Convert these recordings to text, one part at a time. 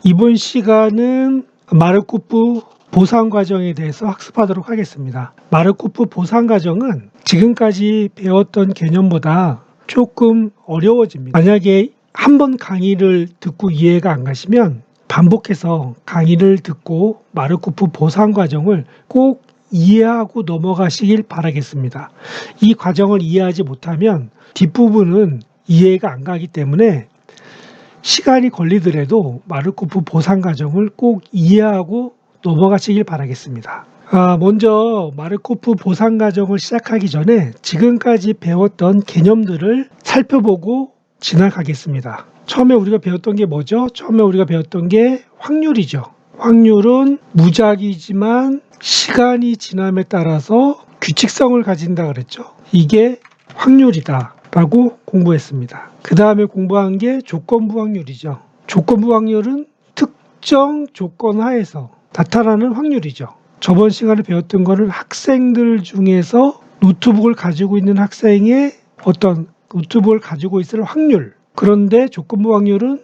이번 시간은 마르코프 보상 과정에 대해서 학습하도록 하겠습니다. 마르코프 보상 과정은 지금까지 배웠던 개념보다 조금 어려워집니다. 만약에 한번 강의를 듣고 이해가 안 가시면 반복해서 강의를 듣고 마르코프 보상 과정을 꼭 이해하고 넘어가시길 바라겠습니다. 이 과정을 이해하지 못하면 뒷부분은 이해가 안 가기 때문에 시간이 걸리더라도 마르코프 보상 과정을 꼭 이해하고 넘어가시길 바라겠습니다. 먼저 마르코프 보상 과정을 시작하기 전에 지금까지 배웠던 개념들을 살펴보고 지나가겠습니다. 처음에 우리가 배웠던 게 뭐죠? 처음에 우리가 배웠던 게 확률이죠. 확률은 무작위지만 시간이 지남에 따라서 규칙성을 가진다 그랬죠. 이게 확률이다 라고 공부했습니다. 그 다음에 공부한 게 조건부 확률이죠. 조건부 확률은 특정 조건 하에서 나타나는 확률이죠. 저번 시간에 배웠던 거는 학생들 중에서 노트북을 가지고 있는 학생의 어떤 노트북을 가지고 있을 확률. 그런데 조건부 확률은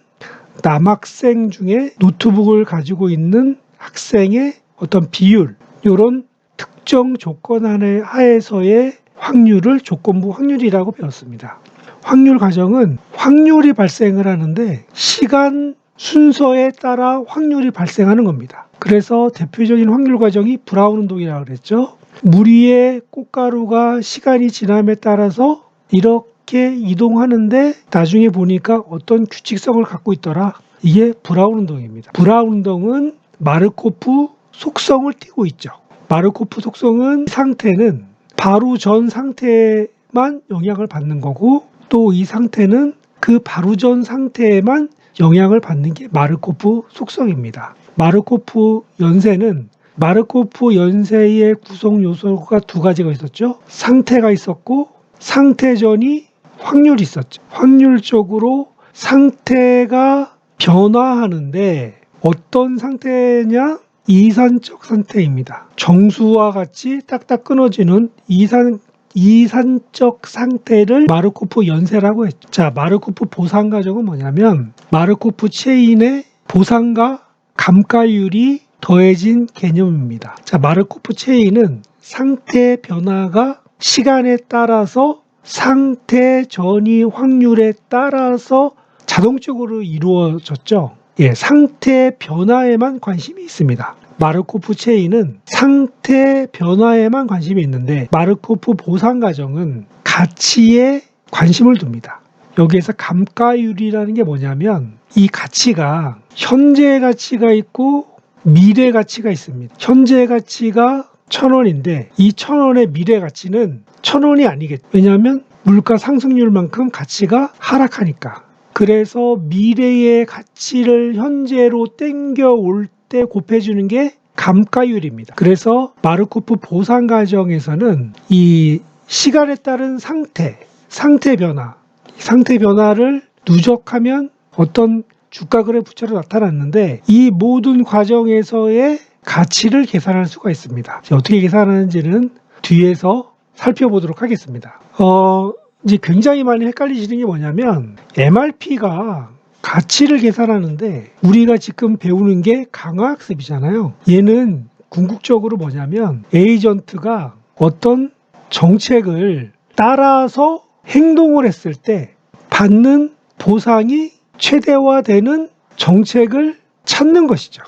남학생 중에 노트북을 가지고 있는 학생의 어떤 비율, 이런 특정 조건 하에서의 확률을 조건부 확률이라고 배웠습니다. 확률 과정은 확률이 발생을 하는데 시간 순서에 따라 확률이 발생하는 겁니다. 그래서 대표적인 확률 과정이 브라운 운동이라고 그랬죠. 물 위에 꽃가루가 시간이 지남에 따라서 이렇게 이동하는데 나중에 보니까 어떤 규칙성을 갖고 있더라. 이게 브라운 운동입니다. 브라운 운동은 마르코프 속성을 띠고 있죠. 마르코프 속성은 상태는 바로 전 상태만 영향을 받는 거고, 또 이 상태는 그 바로 전 상태에만 영향을 받는 게 마르코프 속성입니다. 마르코프 연세는 마르코프 연세의 구성 요소가 두 가지가 있었죠. 상태가 있었고 상태 전이 확률이 있었죠. 확률적으로 상태가 변화하는데 어떤 상태냐? 이산적 상태입니다. 정수와 같이 딱딱 끊어지는 이산적 상태를 마르코프 연세라고 했죠. 자, 마르코프 보상 과정은 뭐냐면 마르코프 체인의 보상과 감가율이 더해진 개념입니다. 자, 마르코프 체인은 상태 변화가 시간에 따라서 상태 전이 확률에 따라서 자동적으로 이루어졌죠. 상태 변화에만 관심이 있습니다. 마르코프 체인은 상태 변화에만 관심이 있는데 마르코프 보상 과정은 가치에 관심을 둡니다. 여기에서 감가율이라는 게 뭐냐면 이 가치가 현재 가치가 있고 미래 가치가 있습니다. 현재 가치가 1,000원인데 이 1,000원의 미래 가치는 1,000원이 아니겠죠. 왜냐하면 물가 상승률만큼 가치가 하락하니까. 그래서 미래의 가치를 현재로 땡겨올 때 곱해주는 게 감가율입니다. 그래서 마르코프 보상 과정에서는 이 시간에 따른 상태 변화를 누적하면 어떤 주가 그래프처럼 나타났는데 이 모든 과정에서의 가치를 계산할 수가 있습니다. 어떻게 계산하는지는 뒤에서 살펴보도록 하겠습니다. 이제 굉장히 많이 헷갈리시는 게 뭐냐면 MRP가 가치를 계산하는데 우리가 지금 배우는 게 강화학습이잖아요. 얘는 궁극적으로 뭐냐면 에이전트가 어떤 정책을 따라서 행동을 했을 때 받는 보상이 최대화되는 정책을 찾는 것이죠.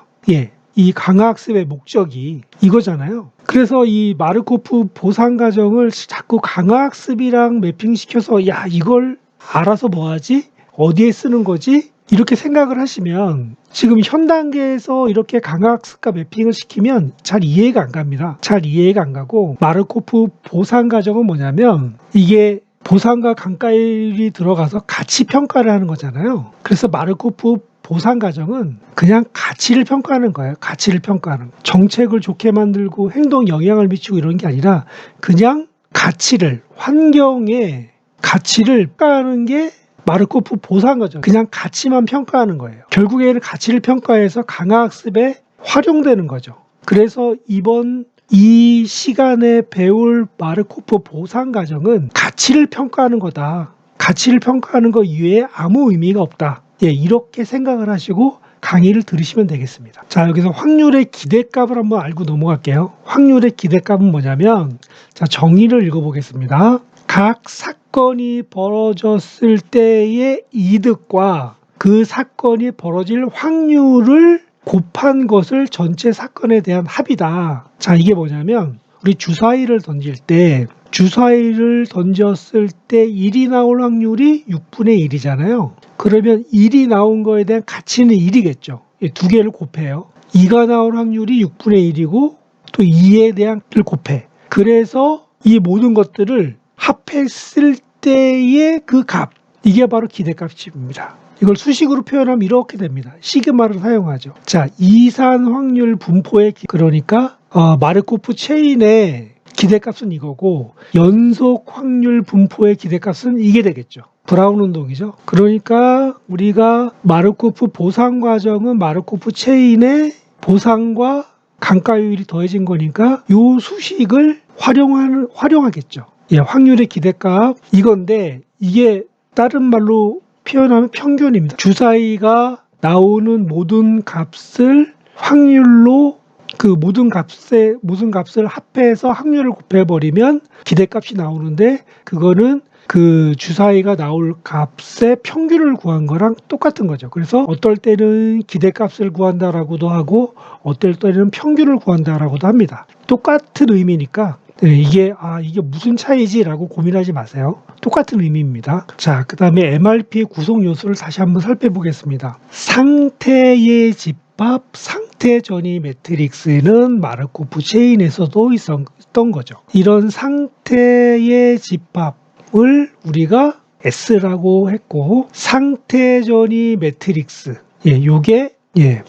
이 강화학습의 목적이 이거잖아요. 그래서 이 마르코프 보상 과정을 자꾸 강화학습이랑 매핑시켜서 야, 이걸 알아서 뭐하지? 어디에 쓰는 거지? 이렇게 생각을 하시면 지금 현 단계에서 이렇게 강화학습과 매핑을 시키면 잘 이해가 안 갑니다. 잘 이해가 안 가고 마르코프 보상 과정은 뭐냐면 이게 보상과 감가율이 들어가서 가치 평가를 하는 거잖아요. 그래서 마르코프 보상 과정은 그냥 가치를 평가하는 거예요. 가치를 평가하는 거. 정책을 좋게 만들고 행동 영향을 미치고 이런 게 아니라 그냥 가치를, 환경의 가치를 평가하는 게 마르코프 보상 과정. 그냥 가치만 평가하는 거예요. 결국에는 가치를 평가해서 강화학습에 활용되는 거죠. 그래서 이번 이 시간에 배울 마르코프 보상 과정은 가치를 평가하는 거다. 가치를 평가하는 것 이외에 아무 의미가 없다. 이렇게 생각을 하시고 강의를 들으시면 되겠습니다. 자, 여기서 확률의 기대값을 한번 알고 넘어갈게요. 확률의 기대값은 뭐냐면, 자, 정의를 읽어보겠습니다. 각 사건이 벌어졌을 때의 이득과 그 사건이 벌어질 확률을 곱한 것을 전체 사건에 대한 합이다. 자, 이게 뭐냐면 우리 주사위를 던질 때 주사위를 던졌을 때 1이 나올 확률이 6분의 1이잖아요. 그러면 1이 나온 거에 대한 가치는 1이겠죠. 두 개를 곱해요. 2가 나올 확률이 6분의 1이고 또 2에 대한 를 곱해. 그래서 이 모든 것들을 합했을 때의 그 값, 이게 바로 기대값입니다. 이걸 수식으로 표현하면 이렇게 됩니다. 시그마를 사용하죠. 자, 이산 확률 분포의 그러니까 마르코프 체인의 기대값은 이거고 연속 확률 분포의 기대값은 이게 되겠죠. 브라운 운동이죠. 그러니까 우리가 마르코프 보상 과정은 마르코프 체인의 보상과 감가율이 더해진 거니까 요 수식을 활용하겠죠. 예, 확률의 기대값 이건데 이게 다른 말로 표현하면 평균입니다. 주사위가 나오는 모든 값을 확률로 그 모든 값을 합해서 확률을 곱해버리면 기대값이 나오는데 그거는 그 주사위가 나올 값의 평균을 구한 거랑 똑같은 거죠. 그래서 어떨 때는 기대값을 구한다라고도 하고 어떨 때는 평균을 구한다라고도 합니다. 똑같은 의미니까 이게 무슨 차이지라고 고민하지 마세요. 똑같은 의미입니다. 자, 그 다음에 MRP의 구성 요소를 다시 한번 살펴보겠습니다. 상태의 집합, 상태 전이 매트릭스는 마르코프 체인에서도 있었던 거죠. 이런 상태의 집합을 우리가 S라고 했고 상태 전이 매트릭스, 요게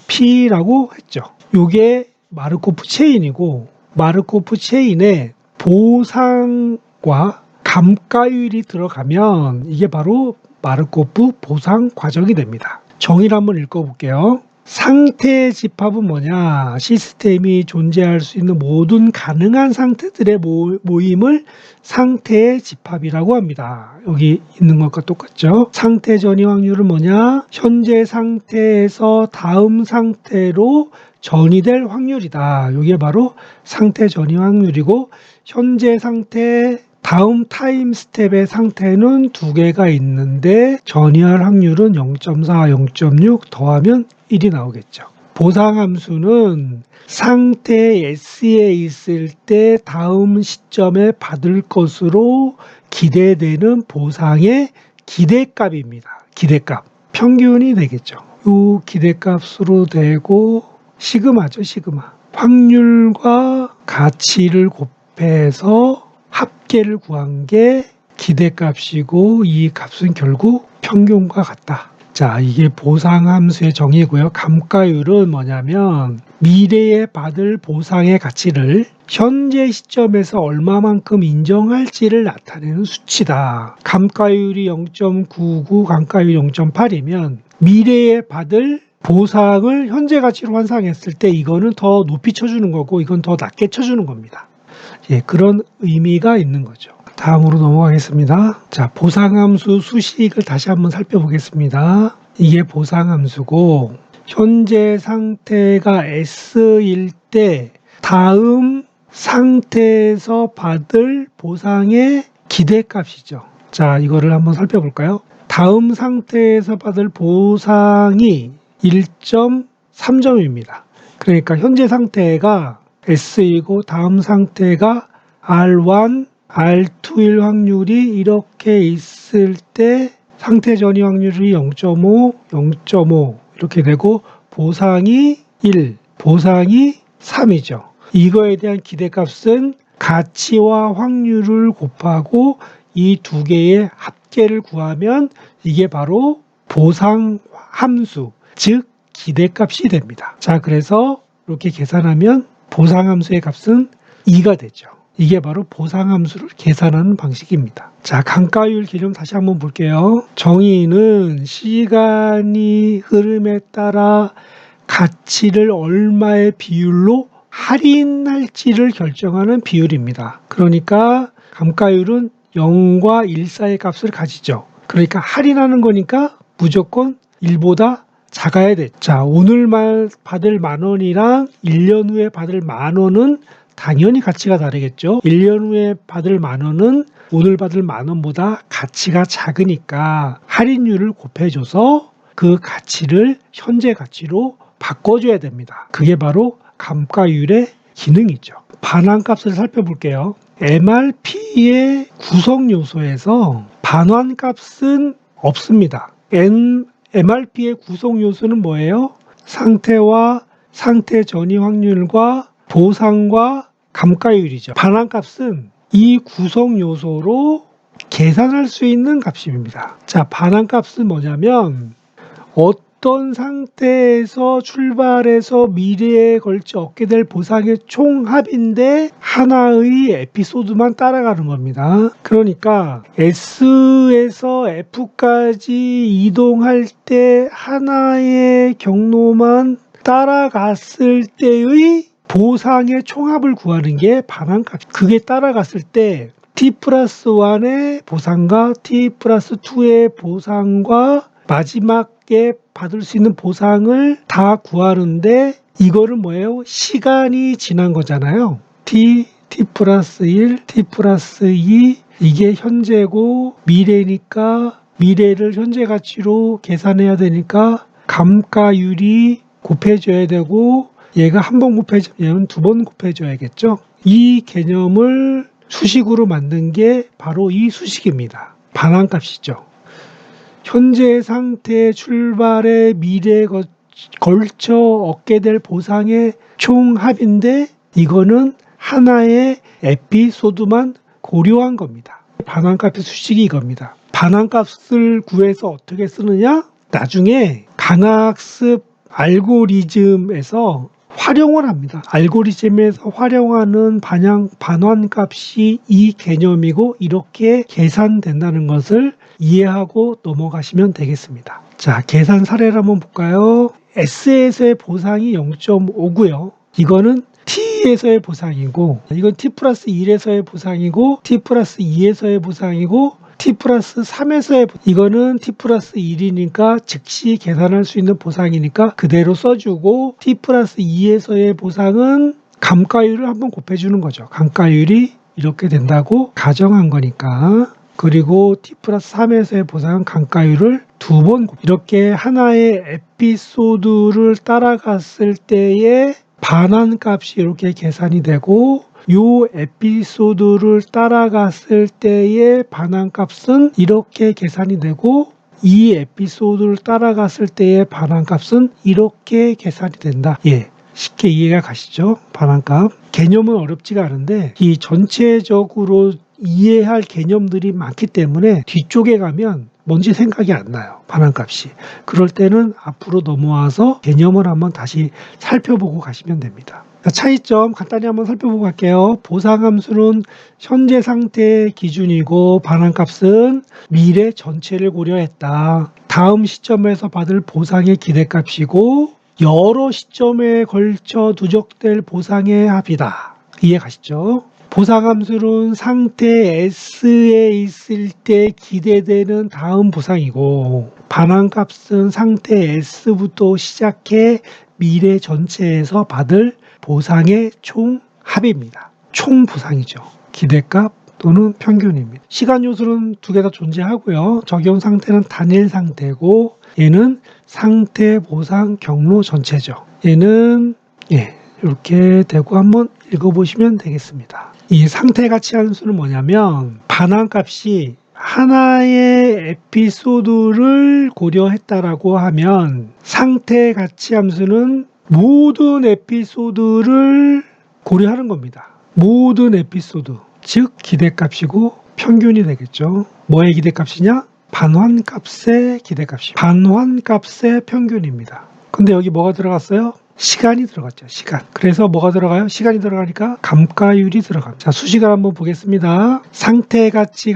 P라고 했죠. 요게 마르코프 체인이고 마르코프 체인에 보상과 감가율이 들어가면 이게 바로 마르코프 보상 과정이 됩니다. 정의를 한번 읽어볼게요. 상태의 집합은 뭐냐? 시스템이 존재할 수 있는 모든 가능한 상태들의 모임을 상태의 집합이라고 합니다. 여기 있는 것과 똑같죠? 상태 전이 확률은 뭐냐? 현재 상태에서 다음 상태로 전이될 확률이다. 이게 바로 상태 전이 확률이고 현재 상태 다음 타임 스텝의 상태는 두 개가 있는데 전이할 확률은 0.4, 0.6 더하면 1이 나오겠죠. 보상함수는 상태 S에 있을 때 다음 시점에 받을 것으로 기대되는 보상의 기대값입니다. 기대값. 평균이 되겠죠. 이 기대값으로 되고 시그마죠, 시그마. 확률과 가치를 곱해서 합계를 구한 게 기대값이고 이 값은 결국 평균과 같다. 자, 이게 보상함수의 정의고요. 감가율은 뭐냐면 미래에 받을 보상의 가치를 현재 시점에서 얼마만큼 인정할지를 나타내는 수치다. 감가율이 0.99, 감가율이 0.8이면 미래에 받을 보상을 현재 가치로 환산했을 때 이거는 더 높이 쳐주는 거고 이건 더 낮게 쳐주는 겁니다. 그런 의미가 있는 거죠. 다음으로 넘어가겠습니다. 자, 보상함수 수식을 다시 한번 살펴보겠습니다. 이게 보상함수고 현재 상태가 S일 때 다음 상태에서 받을 보상의 기대값이죠. 자, 이거를 한번 살펴볼까요? 다음 상태에서 받을 보상이 1.3점입니다. 그러니까 현재 상태가 S이고 다음 상태가 R1, R2일 확률이 이렇게 있을 때 상태 전이 확률이 0.5, 0.5 이렇게 되고 보상이 1, 보상이 3이죠. 이거에 대한 기대값은 가치와 확률을 곱하고 이 두 개의 합계를 구하면 이게 바로 보상 함수, 즉 기대값이 됩니다. 자, 그래서 이렇게 계산하면 보상함수의 값은 2가 되죠. 이게 바로 보상함수를 계산하는 방식입니다. 자, 감가율 개념 다시 한번 볼게요. 정의는 시간이 흐름에 따라 가치를 얼마의 비율로 할인할지를 결정하는 비율입니다. 그러니까 감가율은 0과 1 사이의 값을 가지죠. 그러니까 할인하는 거니까 무조건 1보다 작아야 돼. 자, 오늘 받을 10,000원이랑 1년 후에 받을 10,000원은 당연히 가치가 다르겠죠. 1년 후에 받을 10,000원은 오늘 받을 10,000원보다 가치가 작으니까 할인율을 곱해줘서 그 가치를 현재 가치로 바꿔줘야 됩니다. 그게 바로 감가율의 기능이죠. 반환값을 살펴볼게요. MRP의 구성 요소에서 반환값은 없습니다. MRP의 구성 요소는 뭐예요? 상태와 상태 전이 확률과 보상과 감가율이죠. 반환값은 이 구성 요소로 계산할 수 있는 값입니다. 자, 반환값은 뭐냐면 어떤 상태에서 출발해서 미래에 걸쳐 얻게 될 보상의 총합인데 하나의 에피소드만 따라가는 겁니다. 그러니까 S에서 F까지 이동할 때 하나의 경로만 따라갔을 때의 보상의 총합을 구하는 게 반환값. 그게 따라갔을 때 T 플러스 1의 보상과 T 플러스 2의 보상과 마지막에 받을 수 있는 보상을 다 구하는데 이거는 뭐예요? 시간이 지난 거잖아요. T 플러스 1, T 플러스 2 이게 현재고 미래니까 미래를 현재 가치로 계산해야 되니까 감가율이 곱해져야 되고 얘가 한 번 곱해지면 두 번 곱해줘야겠죠. 이 개념을 수식으로 만든 게 바로 이 수식입니다. 반환값이죠. 현재 상태 출발의 미래에 걸쳐 얻게 될 보상의 총합인데 이거는 하나의 에피소드만 고려한 겁니다. 반환값의 수식이 이겁니다. 반환값을 구해서 어떻게 쓰느냐? 나중에 강학습 알고리즘에서 활용을 합니다. 알고리즘에서 활용하는 반환값이 이 개념이고 이렇게 계산된다는 것을 이해하고 넘어가시면 되겠습니다. 자, 계산 사례를 한번 볼까요? S에서의 보상이 0.5고요. 이거는 T에서의 보상이고 이건 T 플러스 1에서의 보상이고 T 플러스 2에서의 보상이고 T 플러스 3에서의 이거는 T 플러스 1이니까 즉시 계산할 수 있는 보상이니까 그대로 써주고 T 플러스 2에서의 보상은 감가율을 한번 곱해주는 거죠. 감가율이 이렇게 된다고 가정한 거니까. 그리고 T 플러스 3에서의 보상은 감가율을 두 번 이렇게 하나의 에피소드를 따라갔을 때의 반환값이 이렇게 계산이 되고 요 에피소드를 따라갔을 때의 반환값은 이렇게 계산이 되고 이 에피소드를 따라갔을 때의 반환값은 이렇게 계산이 된다. 예, 쉽게 이해가 가시죠? 반환값. 개념은 어렵지가 않은데 이 전체적으로 이해할 개념들이 많기 때문에 뒤쪽에 가면 뭔지 생각이 안 나요. 반환값이. 그럴 때는 앞으로 넘어와서 개념을 한번 다시 살펴보고 가시면 됩니다. 차이점 간단히 한번 살펴보고 갈게요. 보상함수는 현재 상태의 기준이고 반환값은 미래 전체를 고려했다. 다음 시점에서 받을 보상의 기대값이고 여러 시점에 걸쳐 누적될 보상의 합이다. 이해 가시죠? 보상함수는 상태 S에 있을 때 기대되는 다음 보상이고 반환값은 상태 S부터 시작해 미래 전체에서 받을 보상의 총합입니다. 총보상이죠. 기대값 또는 평균입니다. 시간 요소는 두 개 다 존재하고요. 적용 상태는 단일 상태고 얘는 상태 보상 경로 전체죠. 얘는 이렇게 되고 한번 읽어보시면 되겠습니다. 이 상태 가치 함수는 뭐냐면 반환값이 하나의 에피소드를 고려했다라고 하면 상태 가치 함수는 모든 에피소드를 고려하는 겁니다. 모든 에피소드, 즉 기대값이고 평균이 되겠죠. 뭐의 기대값이냐? 반환값의 기대값이 반환값의 평균입니다. 근데 여기 뭐가 들어갔어요? 시간이 들어갔죠. 시간. 그래서 뭐가 들어가요? 시간이 들어가니까 감가율이 들어갑니다. 자, 수식을 한번 보겠습니다. 상태 가치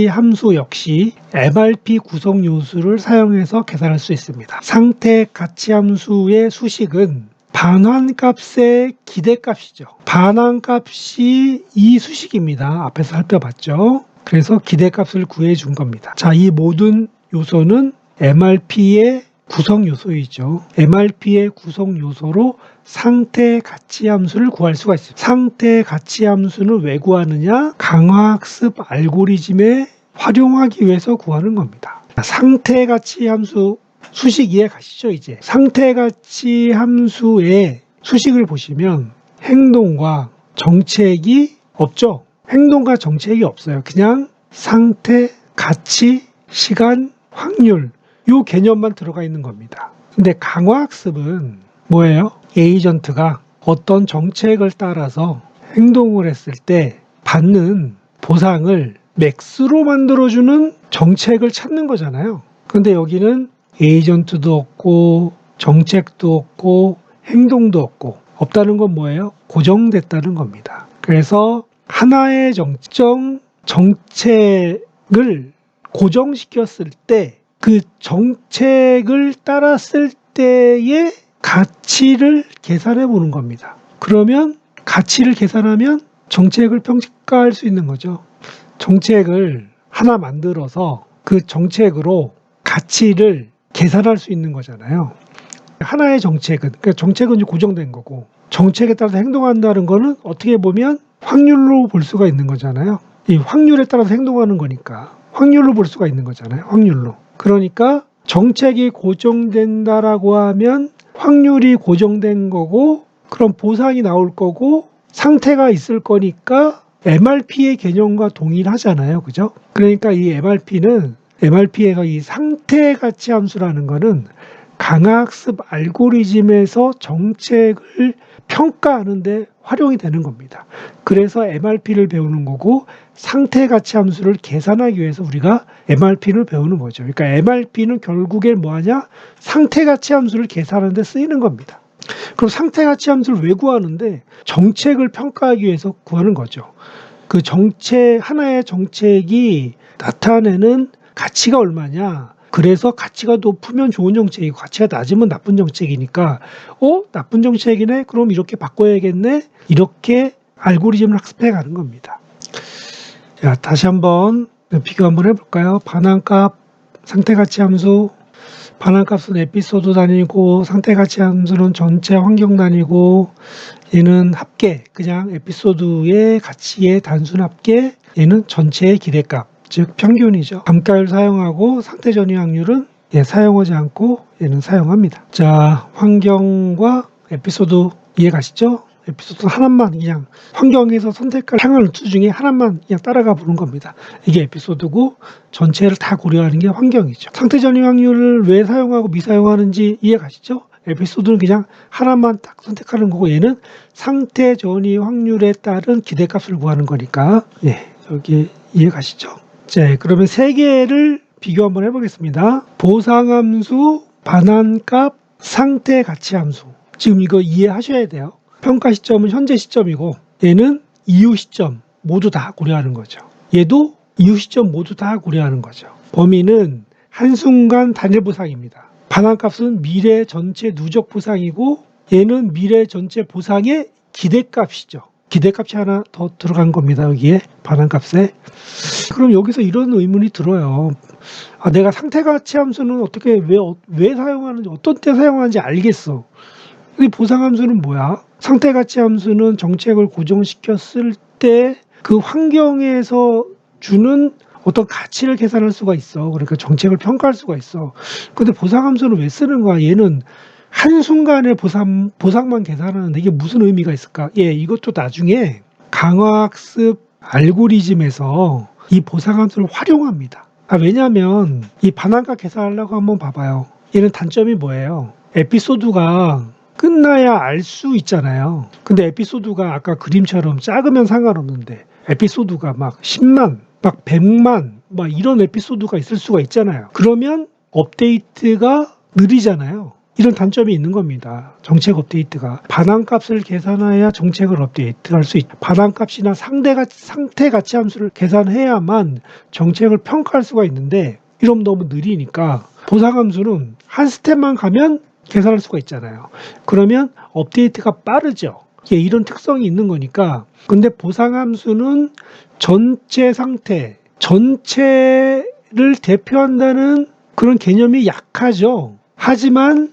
함수 역시 MRP 구성 요소를 사용해서 계산할 수 있습니다. 상태 가치 함수의 수식은 반환값의 기대값이죠. 반환값이 이 수식입니다. 앞에서 살펴봤죠. 그래서 기대값을 구해준 겁니다. 자, 이 모든 요소는 MRP의 구성 요소이죠. MRP의 구성 요소로 상태 가치 함수를 구할 수가 있습니다. 상태 가치 함수는 왜 구하느냐? 강화학습 알고리즘에 활용하기 위해서 구하는 겁니다. 상태 가치 함수 수식 이해 가시죠? 이제 상태 가치 함수의 수식을 보시면 행동과 정책이 없죠. 행동과 정책이 없어요. 그냥 상태, 가치, 시간, 확률 요 개념만 들어가 있는 겁니다. 근데 강화학습은 뭐예요? 에이전트가 어떤 정책을 따라서 행동을 했을 때 받는 보상을 맥스로 만들어주는 정책을 찾는 거잖아요. 근데 여기는 에이전트도 없고 정책도 없고 행동도 없고 없다는 건 뭐예요? 고정됐다는 겁니다. 그래서 하나의 정책을 고정시켰을 때 그 정책을 따랐을 때의 가치를 계산해 보는 겁니다. 그러면 가치를 계산하면 정책을 평가할 수 있는 거죠. 정책을 하나 만들어서 그 정책으로 가치를 계산할 수 있는 거잖아요. 하나의 정책은, 그러니까 정책은 고정된 거고 정책에 따라서 행동한다는 거는 어떻게 보면 확률로 볼 수가 있는 거잖아요. 이 확률에 따라서 행동하는 거니까 확률로 볼 수가 있는 거잖아요. 확률로. 그러니까 정책이 고정된다라고 하면 확률이 고정된 거고 그럼 보상이 나올 거고 상태가 있을 거니까 MRP의 개념과 동일하잖아요. 그죠? 그러니까 이 MRP의 이 상태 가치 함수라는 거는 강화학습 알고리즘에서 정책을 평가하는데 활용이 되는 겁니다. 그래서 MRP를 배우는 거고 상태 가치 함수를 계산하기 위해서 우리가 MRP를 배우는 거죠. 그러니까 MRP는 결국에 뭐하냐? 상태 가치 함수를 계산하는 데 쓰이는 겁니다. 그럼 상태 가치 함수를 왜 구하는데? 정책을 평가하기 위해서 구하는 거죠. 그 하나의 정책이 나타내는 가치가 얼마냐? 그래서 가치가 높으면 좋은 정책이고 가치가 낮으면 나쁜 정책이니까 나쁜 정책이네? 그럼 이렇게 바꿔야겠네? 이렇게 알고리즘을 학습해 가는 겁니다. 자, 다시 한번 비교 한번 해볼까요? 반환값, 상태가치 함수. 반환값은 에피소드 단위고 상태가치 함수는 전체 환경 단위고 얘는 합계, 그냥 에피소드의 가치의 단순 합계, 얘는 전체의 기대값, 즉 평균이죠. 감가율 사용하고 상태 전이 확률은 사용하지 않고 얘는 사용합니다. 자, 환경과 에피소드 이해 가시죠? 에피소드 하나만 그냥 환경에서 선택할 향후 루트 중에 하나만 그냥 따라가 보는 겁니다. 이게 에피소드고 전체를 다 고려하는 게 환경이죠. 상태 전이 확률을 왜 사용하고 미사용하는지 이해 가시죠? 에피소드는 그냥 하나만 딱 선택하는 거고 얘는 상태 전이 확률에 따른 기대값을 구하는 거니까 여기 이해 가시죠? 자, 그러면 세 개를 비교 한번 해보겠습니다. 보상함수, 반환값, 상태 가치 함수. 지금 이거 이해하셔야 돼요. 평가 시점은 현재 시점이고 얘는 이후 시점 모두 다 고려하는 거죠. 얘도 이후 시점 모두 다 고려하는 거죠. 범위는 한순간 단일 보상입니다. 반환값은 미래 전체 누적 보상이고 얘는 미래 전체 보상의 기대값이죠. 기대값이 하나 더 들어간 겁니다. 여기에 반환값에. 그럼 여기서 이런 의문이 들어요. 내가 상태가치 함수는 어떻게 왜 사용하는지 어떤 때 사용하는지 알겠어. 근데 보상함수는 뭐야? 상태가치 함수는 정책을 고정시켰을 때 그 환경에서 주는 어떤 가치를 계산할 수가 있어. 그러니까 정책을 평가할 수가 있어. 근데 보상함수는 왜 쓰는 거야? 얘는 한순간에 보상만 계산하는데 이게 무슨 의미가 있을까? 이것도 나중에 강화학습 알고리즘에서 이 보상함수를 활용합니다. 왜냐하면 이 반환값 계산하려고 한번 봐봐요. 얘는 단점이 뭐예요? 에피소드가 끝나야 알 수 있잖아요. 근데 에피소드가 아까 그림처럼 작으면 상관없는데 에피소드가 막 10만, 막 100만 막 이런 에피소드가 있을 수가 있잖아요. 그러면 업데이트가 느리잖아요. 이런 단점이 있는 겁니다. 정책 업데이트가. 반환값을 계산해야 정책을 업데이트할 수 있다. 반환값이나 상태 가치 함수를 계산해야만 정책을 평가할 수가 있는데 이러면 너무 느리니까 보상함수는 한 스텝만 가면 계산할 수가 있잖아요. 그러면 업데이트가 빠르죠. 이런 특성이 있는 거니까. 근데 보상함수는 전체 상태, 전체를 대표한다는 그런 개념이 약하죠. 하지만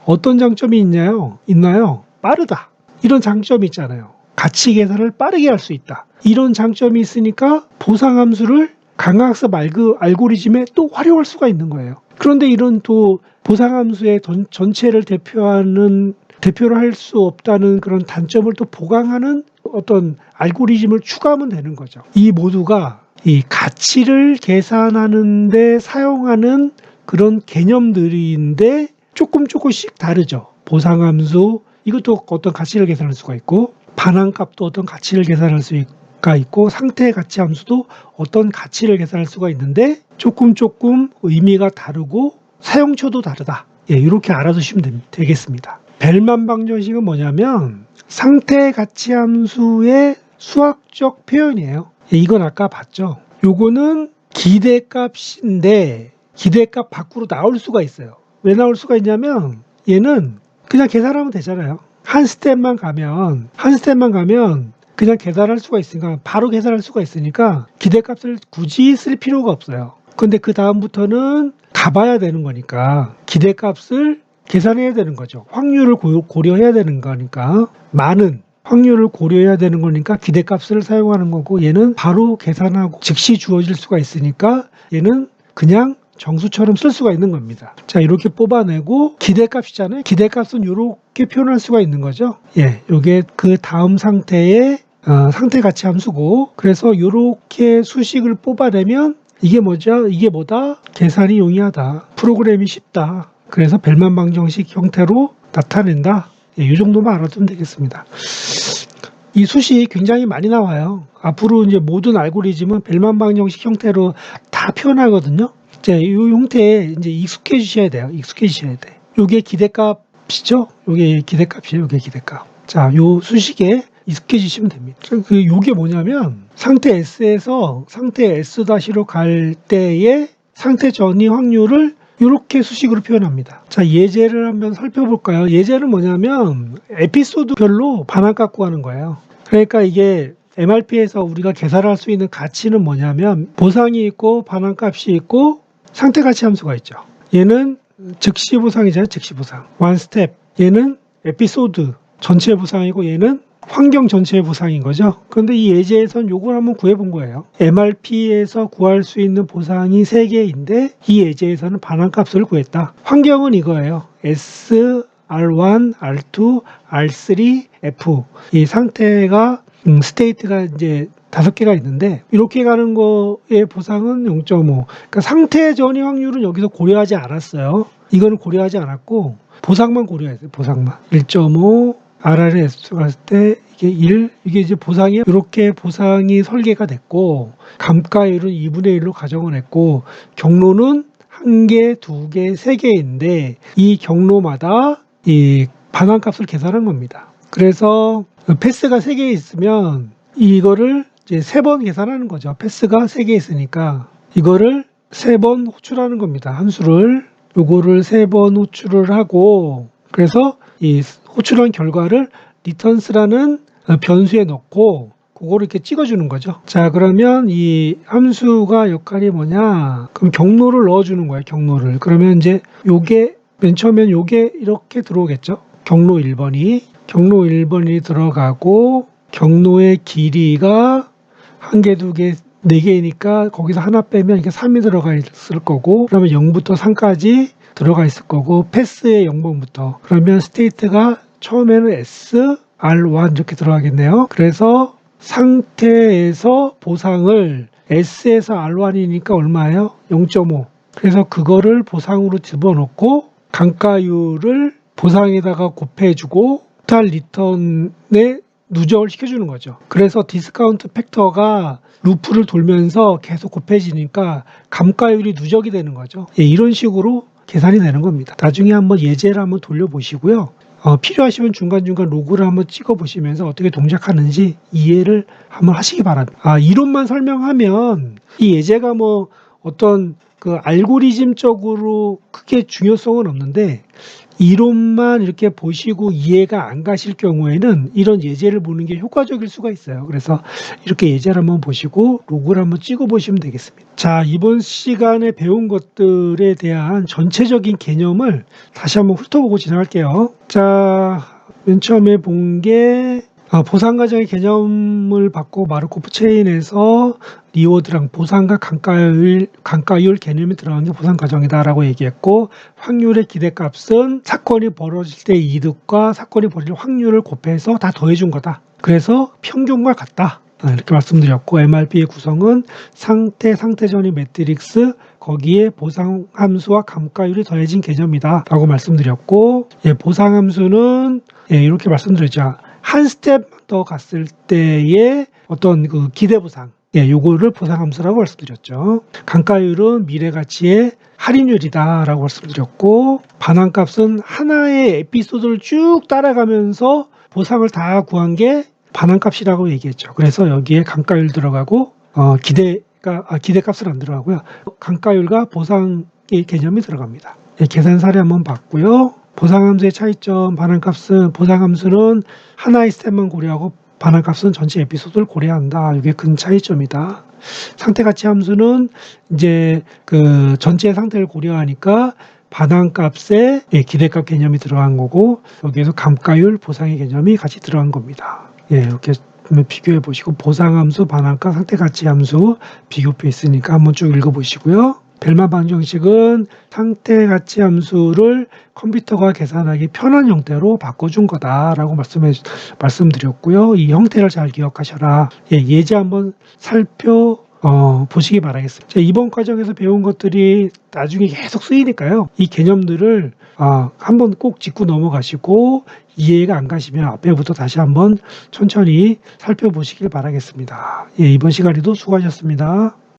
어떤 장점이 있나요? 빠르다. 이런 장점이 있잖아요. 가치 계산을 빠르게 할 수 있다. 이런 장점이 있으니까 보상함수를 강학습 알고리즘에 또 활용할 수가 있는 거예요. 그런데 이런 또 보상함수의 전체를 대표를 할 수 없다는 그런 단점을 또 보강하는 어떤 알고리즘을 추가하면 되는 거죠. 이 모두가 이 가치를 계산하는 데 사용하는 그런 개념들인데 조금씩 다르죠. 보상함수, 이것도 어떤 가치를 계산할 수가 있고, 반환값도 어떤 가치를 계산할 수가 있고, 상태 가치 함수도 어떤 가치를 계산할 수가 있는데 조금 의미가 다르고 사용처도 다르다. 예, 이렇게 알아두시면 되겠습니다. 벨만 방정식은 뭐냐면 상태 가치 함수의 수학적 표현이에요. 예, 이건 아까 봤죠. 요거는 기대값인데 기대값 밖으로 나올 수가 있어요. 왜 나올 수가 있냐면 얘는 그냥 계산하면 되잖아요. 한 스텝만 가면 그냥 계산할 수가 있으니까 바로 계산할 수가 있으니까 기대값을 굳이 쓸 필요가 없어요. 근데 그 다음부터는 가봐야 되는 거니까 기대값을 계산해야 되는 거죠. 확률을 고려해야 되는 거니까 많은 확률을 고려해야 되는 거니까 기대값을 사용하는 거고, 얘는 바로 계산하고 즉시 주어질 수가 있으니까 얘는 그냥 정수처럼 쓸 수가 있는 겁니다. 자, 이렇게 뽑아내고 기대값이잖아요. 기대값은 이렇게 표현할 수가 있는 거죠. 예, 요게 그 다음 상태의 상태 가치 함수고, 그래서 이렇게 수식을 뽑아내면 이게 뭐다? 계산이 용이하다. 프로그램이 쉽다. 그래서 벨만 방정식 형태로 나타낸다. 예, 이 정도만 알아두면 되겠습니다. 이 수식 굉장히 많이 나와요. 앞으로 이제 모든 알고리즘은 벨만 방정식 형태로 다 표현하거든요. 자, 이 형태에 이제 익숙해지셔야 돼요. 요게 기대값이죠. 요게 기대값이에요. 요게 기대값. 자, 요 수식에 익숙해지시면 됩니다. 요게 뭐냐면 상태 S에서 상태 S-로 갈 때의 상태 전이 확률을 이렇게 수식으로 표현합니다. 자, 예제를 한번 살펴볼까요? 예제는 뭐냐면 에피소드별로 반환값 구하는 거예요. 그러니까 이게 MRP에서 우리가 계산할 수 있는 가치는 뭐냐면 보상이 있고 반환값이 있고 상태 가치 함수가 있죠. 얘는 즉시 보상이잖아요. 즉시 보상. 원 스텝. 얘는 에피소드 전체 보상이고 얘는 환경 전체의 보상인 거죠. 그런데 이 예제에선 요걸 한번 구해본 거예요. MRP에서 구할 수 있는 보상이 3개인데 이 예제에서는 반환값을 구했다. 환경은 이거예요. S, R1, R2, R3, F. 이 상태가 스테이트가 이제 5개가 있는데 이렇게 가는 거의 보상은 0.5. 그러니까 상태 전이 확률은 여기서 고려하지 않았어요. 이거는 고려하지 않았고 보상만 고려했어요. 보상만. 1.5 RR에 S 갔을 때 이게 1, 이게 이제 보상이 이렇게 보상이 설계가 됐고 감가율은 2분의 1로 가정을 했고 경로는 1개, 2개, 3개인데 이 경로마다 이 반환값을 계산한 겁니다. 그래서 패스가 3개 있으면 이거를 이제 3번 계산하는 거죠. 패스가 3개 있으니까 이거를 3번 호출하는 겁니다. 함수를 요거를 3번 호출을 하고 그래서 이 호출한 결과를 리턴스라는 변수에 넣고 그거를 이렇게 찍어주는 거죠. 자, 그러면 이 함수가 역할이 뭐냐? 그럼 경로를 넣어주는 거예요. 경로를. 그러면 이제 요게 맨 처음엔 요게 이렇게 들어오겠죠. 경로 1번이 들어가고 경로의 길이가 1개, 2개, 4개니까 거기서 하나 빼면 이게 3이 들어가 있을 거고 그러면 0부터 3까지 들어가 있을 거고 패스의 0번부터 그러면 스테이트가 처음에는 S, R1 이렇게 들어가겠네요. 그래서 상태에서 보상을 S에서 R1이니까 얼마예요? 0.5. 그래서 그거를 보상으로 집어넣고 감가율을 보상에다가 곱해주고 토탈 리턴에 누적을 시켜주는 거죠. 그래서 디스카운트 팩터가 루프를 돌면서 계속 곱해지니까 감가율이 누적이 되는 거죠. 예, 이런 식으로 계산이 되는 겁니다. 나중에 한번 예제를 한번 돌려보시고요. 필요하시면 중간중간 로그를 한번 찍어보시면서 어떻게 동작하는지 이해를 한번 하시기 바랍니다. 이론만 설명하면 이 예제가 뭐 어떤 그 알고리즘적으로 크게 중요성은 없는데 이론만 이렇게 보시고 이해가 안 가실 경우에는 이런 예제를 보는 게 효과적일 수가 있어요. 그래서 이렇게 예제를 한번 보시고 로그를 한번 찍어 보시면 되겠습니다. 자, 이번 시간에 배운 것들에 대한 전체적인 개념을 다시 한번 훑어보고 진행할게요. 자, 맨 처음에 본 게 보상 과정의 개념을 받고 마르코프 체인에서 리워드랑 보상과 감가율 개념이 들어간 게 보상 과정이다라고 얘기했고, 확률의 기대값은 사건이 벌어질 때 이득과 사건이 벌어질 확률을 곱해서 다 더해준 거다. 그래서 평균과 같다. 이렇게 말씀드렸고, MRP의 구성은 상태 전이 매트릭스, 거기에 보상함수와 감가율이 더해진 개념이다 라고 말씀드렸고, 보상함수는 이렇게 말씀드렸죠. 한 스텝 더 갔을 때의 어떤 그 기대보상, 요거를 보상함수라고 말씀드렸죠. 감가율은 미래가치의 할인율이다라고 말씀드렸고, 반환값은 하나의 에피소드를 쭉 따라가면서 보상을 다 구한 게 반환값이라고 얘기했죠. 그래서 여기에 감가율 들어가고 기대값은 안 들어가고요. 감가율과 보상의 개념이 들어갑니다. 계산 사례 한번 봤고요. 보상함수의 차이점, 보상함수는 하나의 스텝만 고려하고 반환값은 전체 에피소드를 고려한다. 이게 큰 차이점이다. 상태가치 함수는 이제 그 전체 상태를 고려하니까 반환값에 기대값 개념이 들어간 거고, 여기에서 감가율, 보상의 개념이 같이 들어간 겁니다. 이렇게 비교해 보시고, 보상함수, 반환값, 상태가치 함수 비교표 있으니까 한번 쭉 읽어보시고요. 벨만 방정식은 상태가치 함수를 컴퓨터가 계산하기 편한 형태로 바꿔준 거다라고 말씀드렸고요. 이 형태를 잘 기억하셔라. 예제 한번 보시기 바라겠습니다. 자, 이번 과정에서 배운 것들이 나중에 계속 쓰이니까요. 이 개념들을 한번 꼭 짚고 넘어가시고, 이해가 안 가시면 앞에부터 다시 한번 천천히 살펴보시길 바라겠습니다. 이번 시간에도 수고하셨습니다.